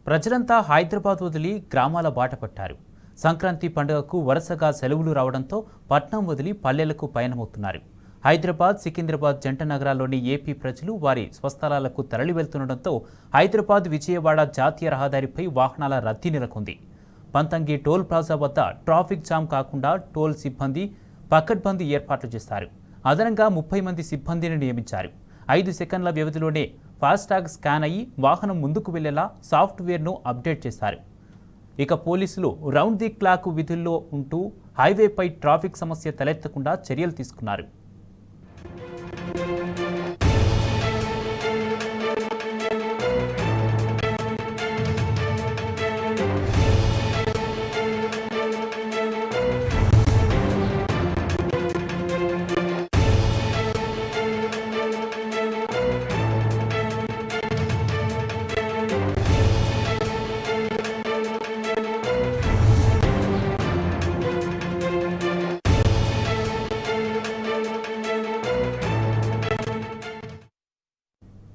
ప్రజలంతా హైదరాబాద్ వదిలి గ్రామాల బాట పట్టారు. సంక్రాంతి పండుగకు వరుసగా సెలవులు రావడంతో పట్నం వదిలి పల్లెలకు పయనమవుతున్నారు. హైదరాబాద్, సికింద్రాబాద్ జంట నగరాల్లోని ఏపీ ప్రజలు వారి స్వస్థలాలకు తరలి వెళ్తుండటంతో హైదరాబాద్, విజయవాడ జాతీయ రహదారిపై వాహనాల రద్దీ నెలకొంది. పంతంగి టోల్ ప్లాజా వద్ద ట్రాఫిక్ జామ్ కాకుండా టోల్ సిబ్బంది పకడ్బందీ ఏర్పాట్లు చేశారు. అదనంగా 30 మంది సిబ్బందిని నియమించారు. 5 సెకండ్ల వ్యవధిలోనే ఫాస్టాగ్ స్కాన్ అయ్యి వాహనం ముందుకు వెళ్లేలా సాఫ్ట్వేర్ను అప్డేట్ చేశారు. ఇక పోలీసులు రౌండ్ ది క్లాక్ విధుల్లో ఉంటూ హైవేపై ట్రాఫిక్ సమస్య తలెత్తకుండా చర్యలు తీసుకున్నారు.